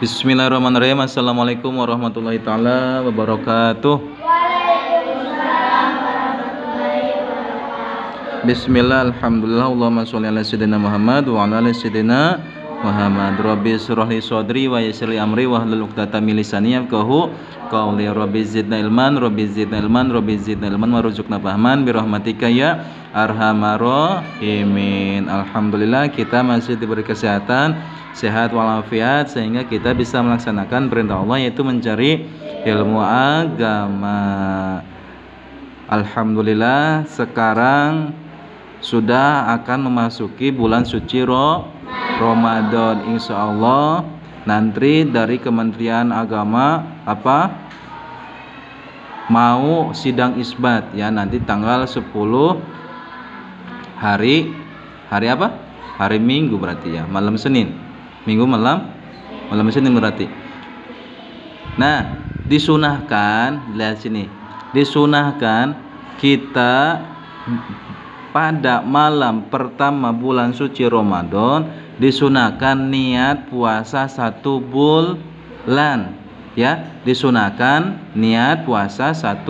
Bismillahirrahmanirrahim. Assalamualaikum warahmatullahi taala wabarakatuh. Bismillah, alhamdulillah, Allahumma sholli ala sayyidina Muhammad wa ala ali sayyidina Muhammad. Rabbi shrah li sadri wa yassir li amri wahlul 'uqdatam min lisani yafqahu qawli. Rabbi zidna ilman, Rabbi zidna ilman, Rabbi zidna ilman warzuqna fahman bi rahmatika ya arhamar rahimin. Alhamdulillah kita masih diberi kesehatan, sehat walafiat sehingga kita bisa melaksanakan perintah Allah yaitu mencari ilmu agama. Alhamdulillah sekarang sudah akan memasuki bulan suci Ramadan. Insya Allah nanti dari Kementerian Agama mau sidang isbat ya, nanti tanggal 10 hari apa? Hari Minggu berarti ya, malam Senin. Minggu malam Senin berarti. Nah, disunahkan, lihat sini. Disunahkan kita pada malam pertama bulan suci Ramadan disunahkan niat puasa 1 bulan ya, disunahkan niat puasa 1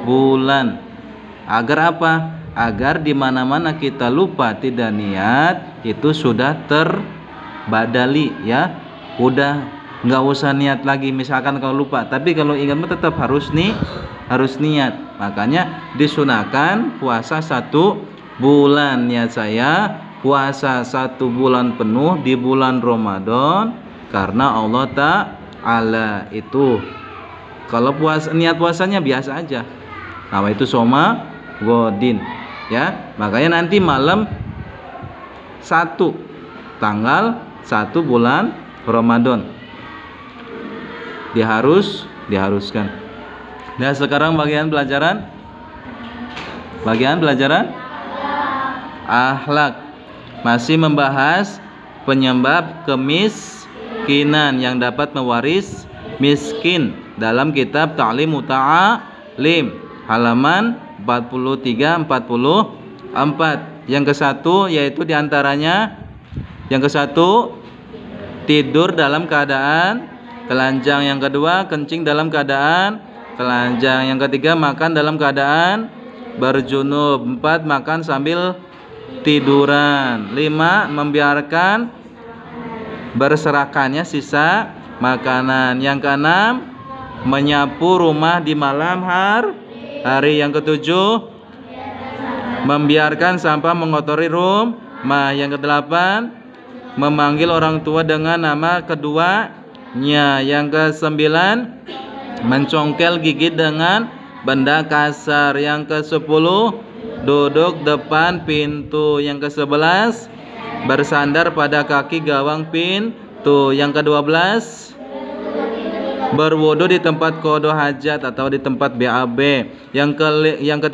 bulan. Agar apa? Agar di mana-mana kita lupa tidak niat itu sudah terbadali ya, udah nggak usah niat lagi. Misalkan kalau lupa, tapi kalau ingat tetap harus niat. Makanya disunahkan puasa 1 bulan. Niat saya puasa 1 bulan penuh di bulan Ramadan karena Allah Ta'ala. Itu kalau niat puasanya biasa aja, nama itu soma godin ya. Makanya nanti malam 1 tanggal 1 bulan Ramadan diharuskan. Nah, sekarang bagian pelajaran akhlak, masih membahas penyebab kemiskinan yang dapat mewaris miskin dalam kitab Ta'lim Muta'alim halaman 43-44. Yang ke-1 yaitu diantaranya yang ke-1 tidur dalam keadaan telanjang, yang kedua kencing dalam keadaan telanjang, yang ketiga makan dalam keadaan berjunub, 4 makan sambil tiduran, 5 membiarkan berserakannya sisa makanan, yang ke-6 menyapu rumah di malam hari, yang ke-7 membiarkan sampah mengotori rumah, yang ke-8 memanggil orang tua dengan nama keduanya, yang ke-9 mencongkel gigi dengan benda kasar, yang ke-10 duduk depan pintu, yang ke-11 bersandar pada kaki gawang pintu, yang ke-12 berwudu di tempat qada hajat atau di tempat BAB, yang ke-13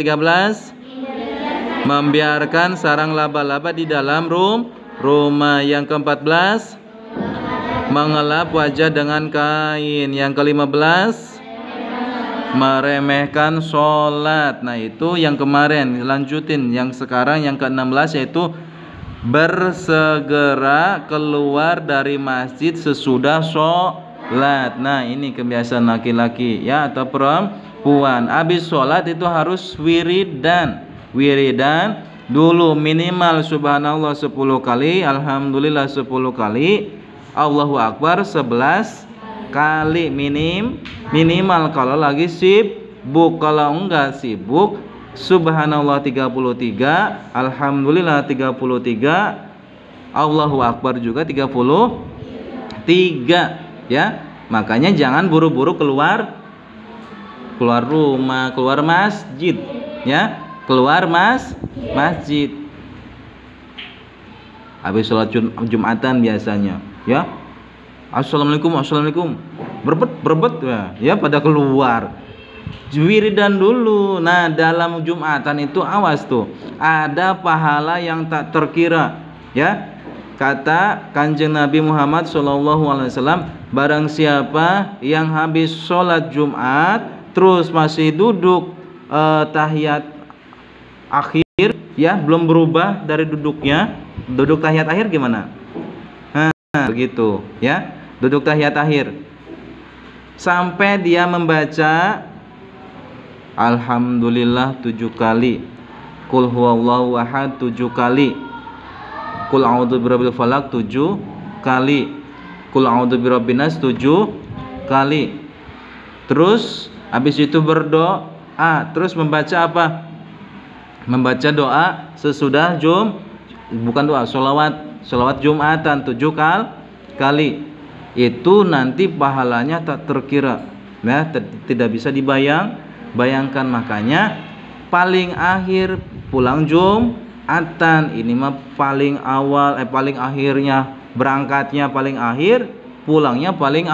membiarkan sarang laba-laba di dalam rumah, yang ke-14 mengelap wajah dengan kain, yang ke-15 meremehkan sholat. Nah itu yang kemarin, lanjutin yang sekarang yang ke-16 yaitu bersegera keluar dari masjid sesudah sholat. Nah ini kebiasaan laki-laki ya atau perempuan, habis sholat itu harus wiridan dulu minimal subhanallah 10 kali, alhamdulillah 10 kali, Allahu Akbar 11 kali minimal kalau lagi sibuk. Kalau enggak sibuk subhanallah 33, alhamdulillah 33, Allahu Akbar juga 33 ya. Makanya jangan buru-buru keluar rumah, keluar masjid ya, keluar masjid habis sholat Jumatan biasanya ya, assalamualaikum berbet ya pada keluar wiridan dulu. Nah dalam Jumatan itu awas tuh, ada pahala yang tak terkira ya. Kata Kanjeng Nabi Muhammad SAW, barang siapa yang habis sholat Jumat terus masih duduk tahiyat akhir ya, belum berubah dari duduk tahiyat akhir gimana? Begitu ya. duduk tahiyat akhir, sampai dia membaca Alhamdulillah 7 kali, Qul huwallahu ahad 7 kali, Qul a'udzu birabbil falaq 7 kali, Qul a'udzu birabbin nas 7 kali. Terus habis itu berdoa, terus membaca apa? Membaca doa sesudah bukan doa, sholawat Jumatan 7 kali. Itu nanti pahalanya tak terkira, ya, tidak bisa bayangkan. Makanya paling akhir pulang Jumatan, ini mah paling awal, paling akhirnya berangkatnya paling akhir, pulangnya paling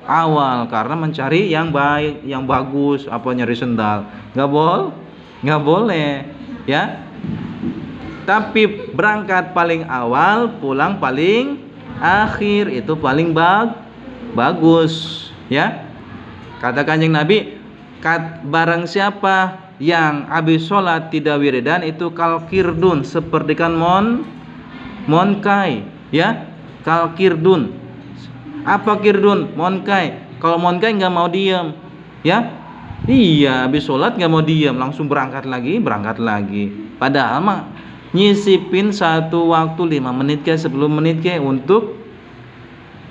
awal, karena mencari yang baik, yang bagus. Apa nyari sendal? Nggak boleh, ya. Tapi berangkat paling awal, pulang paling akhir, itu paling bagus, ya. Kata Kanjeng Nabi, barang siapa yang habis sholat tidak wiridan, itu kalkirdun, sepertikan monkai, ya. Kalkirdun. Apa kirdun? Monkai. Kalau monkai nggak mau diem, ya. Iya, habis sholat nggak mau diem, langsung berangkat lagi. Padahal mah nyisipin satu waktu 5 menit ke 10 menit ke untuk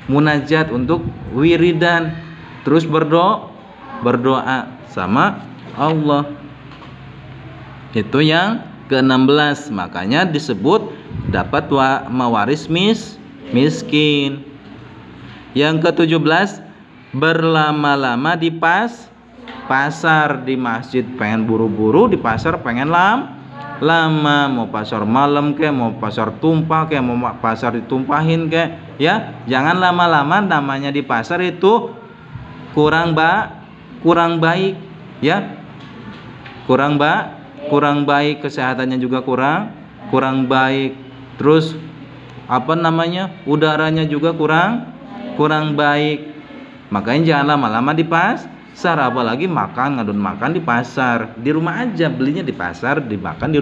munajat, untuk wiridan, terus berdoa sama Allah. Itu yang ke-16. Makanya disebut dapat mewaris miskin. Yang ke-17, berlama-lama di pasar. Di masjid pengen buru-buru, di pasar pengen lama. Mau pasar malam ke, mau pasar tumpah ke, mau pasar ditumpahin ke, ya. Jangan lama-lama, namanya di pasar itu kurang baik, ya. Kurang baik, kesehatannya juga kurang baik. Terus udaranya juga kurang baik. Makanya jangan lama-lama di pasar, apalagi ngadon makan di pasar. Di rumah aja, belinya di pasar, dimakan di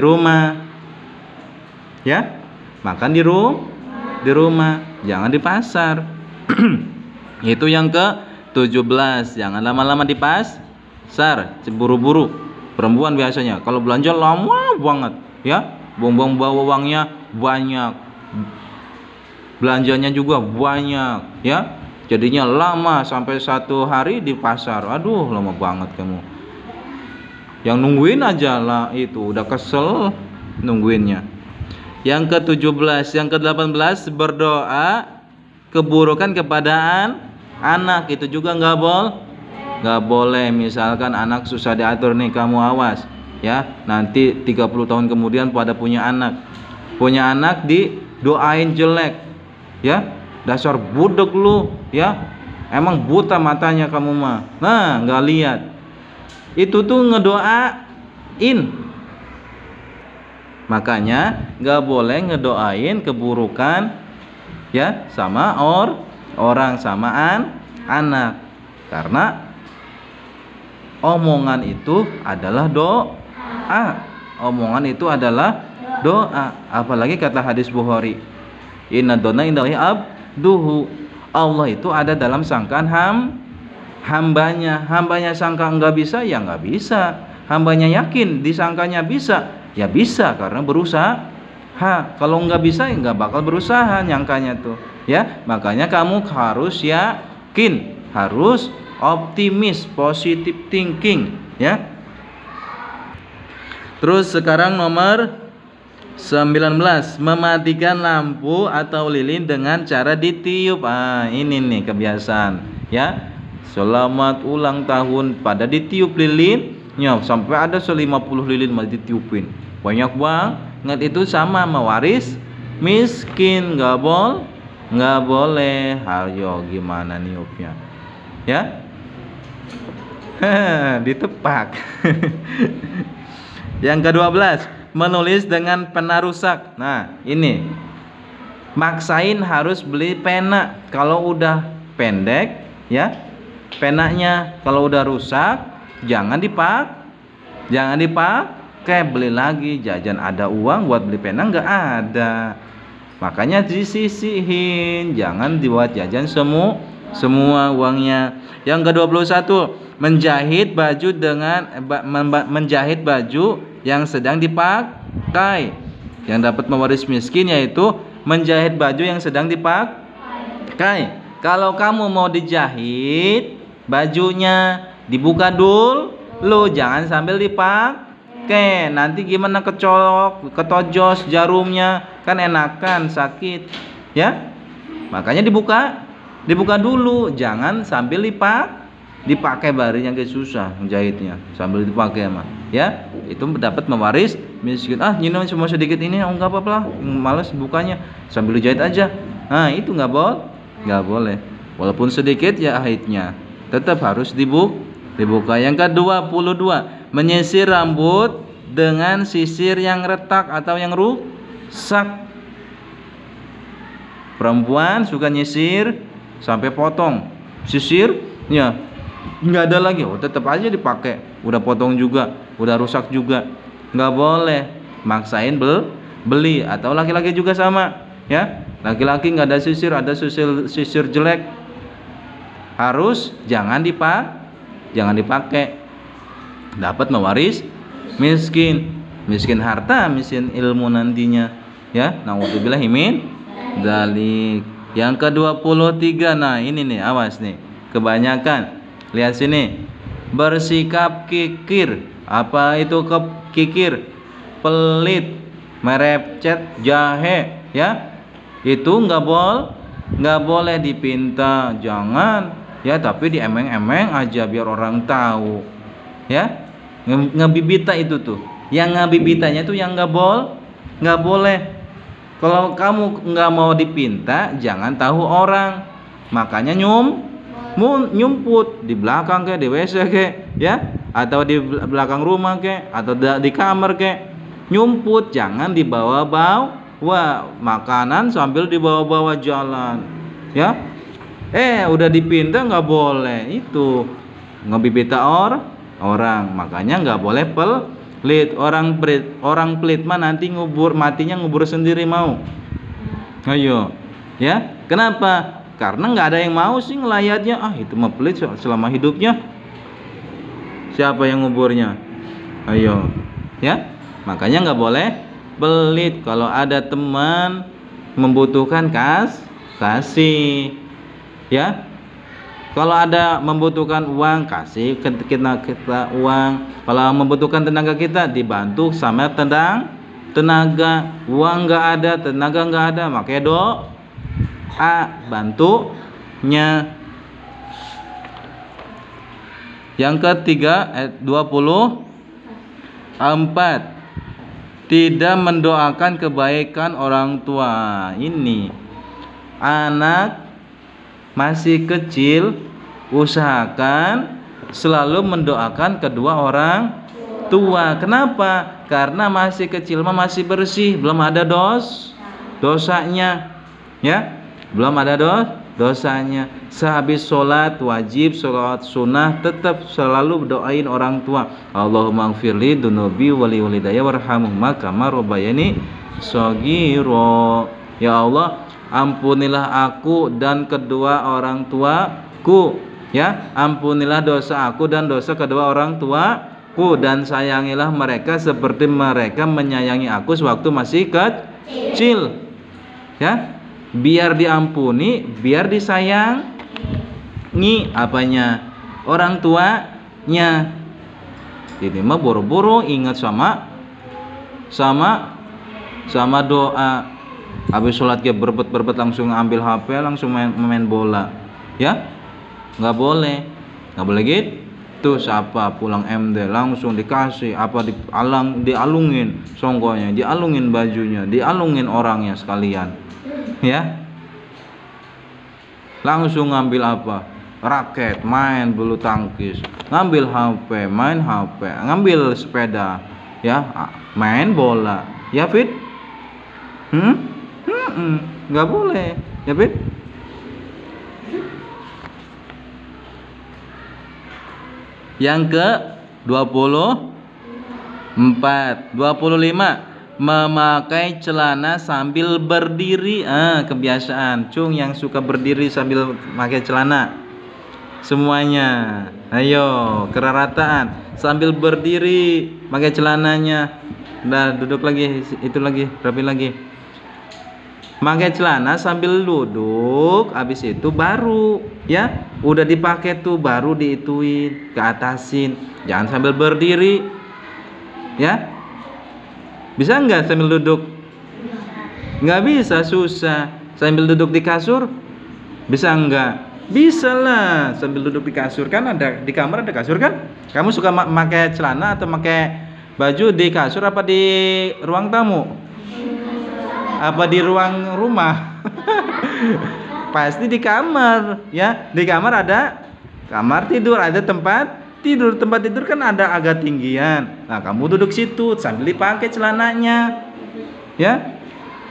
rumah, ya. Makan di rumah, jangan di pasar. Itu yang ke-17. Jangan lama-lama di pasar, buru-buru. Perempuan biasanya kalau belanja lama banget, ya. Buang-buang bawa uangnya banyak, belanjanya juga banyak, ya. Jadinya lama, sampai 1 hari di pasar. Aduh, lama banget kamu. Yang nungguin aja lah, itu udah kesel nungguinnya. Yang ke-17, yang ke-18, berdoa keburukan kepada anak. Itu juga nggak boleh. Misalkan anak susah diatur nih, kamu awas, ya. Nanti 30 tahun kemudian pada punya anak didoain jelek, ya. Dasar budek lu, ya. Emang buta matanya kamu mah. Nah, nggak lihat. Itu tuh ngedoain. Makanya nggak boleh ngedoain keburukan, ya, sama orang, sama anak. Karena omongan itu adalah doa. Apalagi kata hadis Bukhari, inna dona indallahi abduhu. Allah itu ada dalam sangkaan hambanya sangka nggak bisa, ya nggak bisa. Hambanya yakin disangkanya bisa, ya bisa, karena berusaha. Kalau nggak bisa, ya nggak bakal berusaha nyangkanya tuh, ya. Makanya kamu harus yakin, harus optimis, positive thinking, ya. Terus sekarang nomor 19, mematikan lampu atau lilin dengan cara ditiup. Ini nih kebiasaan, ya. Selamat ulang tahun, pada ditiup lilinnya, sampai ada 50 lilin malah ditiupin. Banyak banget. Itu sama mewaris miskin, nggak boleh. Ayo gimana niupnya, ya. Ditepak. Yang ke-12, menulis dengan pena rusak. Nah, ini maksain harus beli pena. Kalau udah pendek, ya, penanya. Kalau udah rusak, jangan dipakai, beli lagi. Jajan ada uang buat beli pena, nggak ada. Makanya disisihin, jangan dibuat jajan semua uangnya. Yang ke-21, menjahit baju menjahit baju yang sedang dipakai. Yang dapat mewaris miskin yaitu menjahit baju yang sedang dipakai. Kalau kamu mau dijahit bajunya, dibuka dulu, jangan sambil dipakai. Nanti gimana kecolok, ketojos jarumnya, kan enakan sakit, ya. Makanya dibuka dulu, jangan sambil dipakai barinya, ke susah menjahitnya sambil dipakai mah, ya. Itu dapat mewaris miskin. Nyinom cuma sedikit ini, enggak apa-apa lah, males bukanya, sambil dijahit aja. Nah, itu nggak boleh. Walaupun sedikit ya haidnya, tetap harus dibuka. Yang ke-22, menyisir rambut dengan sisir yang retak atau yang rusak. Perempuan suka nyisir sampai potong, sisirnya nggak ada lagi, tetap aja dipakai. Udah potong juga, udah rusak juga, nggak boleh maksain beli. Atau laki-laki juga sama, ya. Laki-laki nggak ada sisir, ada sisir jelek, harus jangan dipakai. Dapat mewaris miskin harta, miskin ilmu nantinya, ya. Nauzubillah min dzalik. Yang ke-23, nah ini nih, awas nih, kebanyakan. Lihat sini, bersikap kikir. Apa itu kikir? Pelit, merepet jahe, ya. Itu nggak boleh dipinta, jangan, ya. Tapi diemeng-emeng aja biar orang tahu, ya. Ngebibita itu tuh, yang ngebibitanya tuh yang nggak boleh. Kalau kamu nggak mau dipinta, jangan tahu orang. Makanya nyumput di belakang di WC ya, atau di belakang rumah atau di kamar nyumput. Jangan dibawa-bawa makanan sambil dibawa-bawa jalan, ya. Udah dipinta nggak boleh, itu ngebibita orang. Makanya nggak boleh pelit. Orang pelit mah nanti matinya ngubur sendiri, mau. Ayo, ya. Kenapa? Karena nggak ada yang mau sih ngelayatnya. Itu mah pelit selama hidupnya. Siapa yang nguburnya? Ayo, ya. Makanya nggak boleh pelit. Kalau ada teman membutuhkan, kasih, ya. Kalau ada membutuhkan uang, kasih kita uang. Kalau membutuhkan tenaga kita, dibantu sama tenaga. Uang nggak ada, tenaga nggak ada, makanya bantunya. Yang ketiga, 24, tidak mendoakan kebaikan orang tua. Ini anak masih kecil, usahakan selalu mendoakan kedua orang tua. Kenapa? Karena masih kecil masih bersih, belum ada dosanya, ya. Belum ada dosanya. Sehabis sholat wajib, sholat sunnah, tetap selalu doain orang tua. Allahumma gfirli dunubi wali walidayya warhamhuma kama rabbayani shaghira. Ya Allah, ampunilah aku dan kedua orang tuaku, ya. Ampunilah dosa aku dan dosa kedua orang tuaku, dan sayangilah mereka seperti mereka menyayangi aku sewaktu masih kecil, ya. Biar diampuni, biar disayangi apanya? Orang tuanya. Ini mah boro-boro ingat sama doa. Habis sholat berbet langsung ambil HP, langsung main bola, ya. Nggak boleh gitu. Siapa pulang MD langsung dikasih apa, dialungin songkonya, dialungin bajunya, dialungin orangnya sekalian, ya. Langsung ngambil apa, raket, main bulu tangkis, ngambil HP, main HP, ngambil sepeda, ya, main bola, ya Fit. Nggak boleh, ya Fit. Yang ke 25, memakai celana sambil berdiri. Kebiasaan cung yang suka berdiri sambil pakai celana. Semuanya, ayo kerarataan sambil berdiri pakai celananya. Udah duduk lagi, itu lagi, rapi lagi. Pakai celana sambil duduk, habis itu baru ya, udah dipakai tuh baru diituin, keatasin. Jangan sambil berdiri. Ya. Bisa nggak sambil duduk? Nggak bisa, susah. Sambil duduk di kasur? Bisa nggak? Bisa lah, sambil duduk di kasur. Kan ada di kamar, ada kasur kan? Kamu suka pakai celana atau pakai baju di kasur apa di ruang tamu? Apa di ruang rumah? Pasti di kamar, ya. Di kamar ada kamar tidur, ada tempat tidur. Tempat tidur kan ada agak tinggian. Nah, kamu duduk situ sambil dipakai celananya. Ya.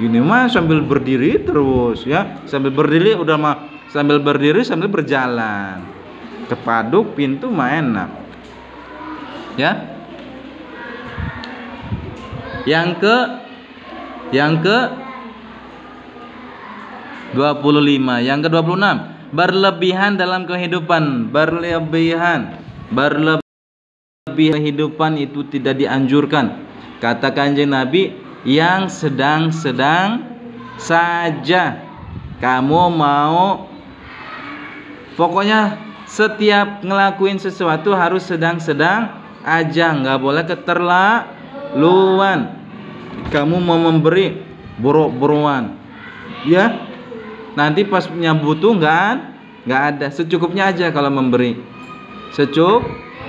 Gini mah sambil berdiri terus, ya. Sambil berdiri udah mah sambil berdiri sambil berjalan. Kepaduk pintu mah enak. Ya. Yang ke 25, yang ke 26, berlebihan dalam kehidupan. Berlebihan kehidupan itu tidak dianjurkan. Kata Kanjeng Nabi, yang sedang-sedang saja. Kamu mau, pokoknya setiap ngelakuin sesuatu harus sedang-sedang aja, nggak boleh keterlaluan. Kamu mau memberi boro-boroan, ya, nanti pas punya butuh nggak ada. Secukupnya aja kalau memberi,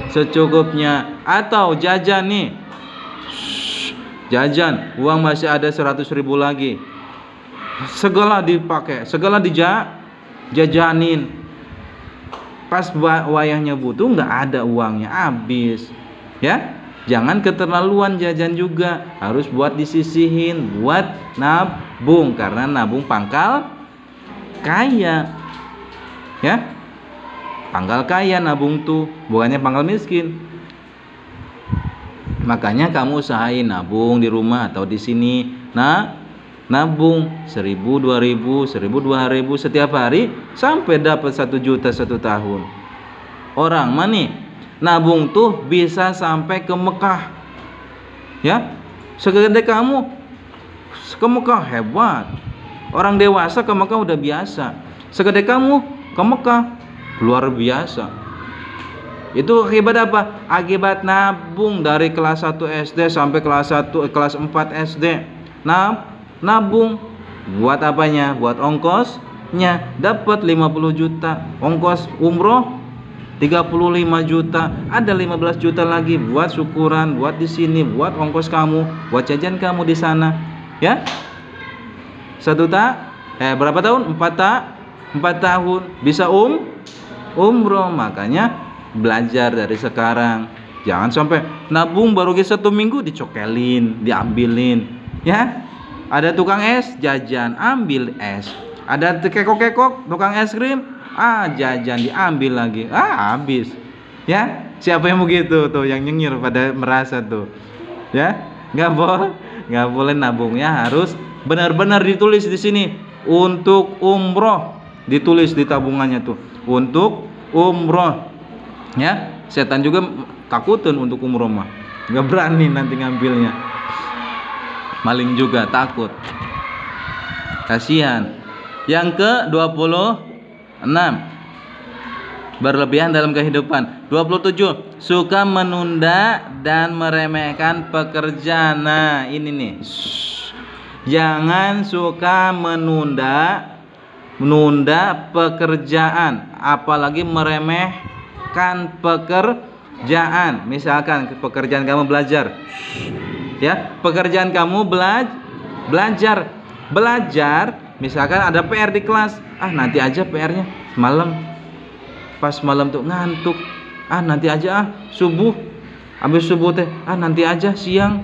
secukupnya. Atau jajan nih, jajan, uang masih ada 100.000 lagi, segala dipakai, segala dijajanin. Pas wayahnya butuh nggak ada uangnya, habis. Ya, jangan keterlaluan jajan juga, harus buat disisihin, buat nabung, karena nabung pangkal kaya. Ya, pangkal kaya nabung tuh, bukannya pangkal miskin. Makanya kamu usahain nabung di rumah atau di sini. Nah, nabung 1.000, 2.000, 1.000, 2.000 setiap hari sampai dapat 1 juta 1 tahun. Orang mah nih nabung tuh bisa sampai ke Mekah. Ya, segede kamu ke Mekah hebat. Orang dewasa ke Mekah udah biasa. Segede kamu ke Mekah luar biasa. Itu akibat apa? Akibat nabung dari kelas 1 SD sampai kelas 4 SD. Nabung buat apanya? Buat ongkosnya. Dapat 50 juta. Ongkos umroh 35 juta. Ada 15 juta lagi buat syukuran, buat di sini, buat ongkos kamu, buat jajan kamu di sana. Ya. Berapa tahun? 4 tahun bisa umroh. Makanya belajar dari sekarang. Jangan sampai nabung baru 1 minggu dicokelin, diambilin. Ya. Ada tukang es, jajan, ambil es. Ada kekok-kekok, tukang es krim, jajan, diambil lagi. Habis. Ya. Siapa yang begitu tuh, yang nyengir pada merasa tuh. Ya. Nggak boleh nabungnya, harus benar-benar ditulis di sini untuk umroh. Ditulis di tabungannya tuh untuk umroh. Ya, setan juga takutin untuk umroh mah, nggak berani nanti ngambilnya. Maling juga takut, kasihan. Yang ke 26, berlebihan dalam kehidupan. 27, suka menunda dan meremehkan pekerjaan. Nah ini nih, jangan suka menunda pekerjaan, apalagi meremehkan pekerjaan. Misalkan pekerjaan kamu belajar, ya, pekerjaan kamu belajar. Misalkan ada PR di kelas, nanti aja PR-nya malam. Pas malam tuh ngantuk, nanti aja subuh. Habis subuh teh, nanti aja siang.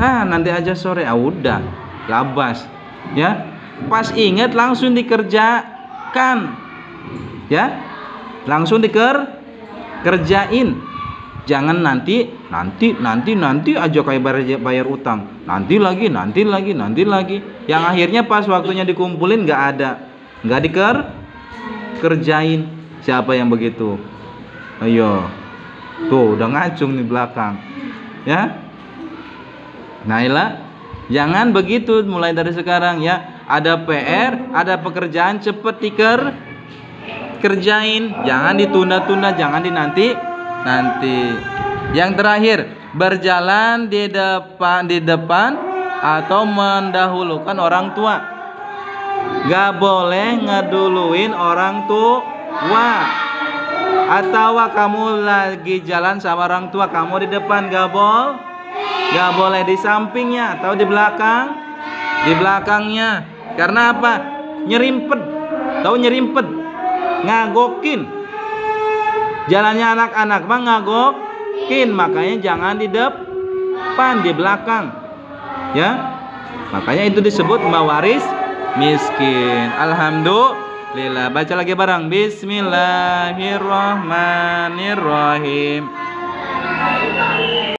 Nanti aja sore. Udah labas, ya. Pas ingat langsung dikerjakan, ya, langsung dikerjain. Jangan nanti aja kayak bayar utang. Nanti lagi. Yang akhirnya pas waktunya dikumpulin nggak ada, nggak kerjain. Siapa yang begitu? Ayo, tuh udah ngacung di belakang, ya. Nailah, jangan begitu mulai dari sekarang ya. Ada PR, ada pekerjaan cepet kerjain, jangan ditunda-tunda, jangan nanti. Yang terakhir, berjalan di depan atau mendahulukan orang tua. Gak boleh ngeduluin orang tua. Atau kamu lagi jalan sama orang tua, kamu di depan, gak boleh di sampingnya atau di belakangnya. Karena apa? Nyerimpet. Tahu nyerimpet? Ngagokin. Jalannya anak-anak mah ngagokin, makanya jangan di depan, di belakang. Ya. Makanya itu disebut mawaris miskin. Alhamdulillah. Baca lagi bareng. Bismillahirrahmanirrahim.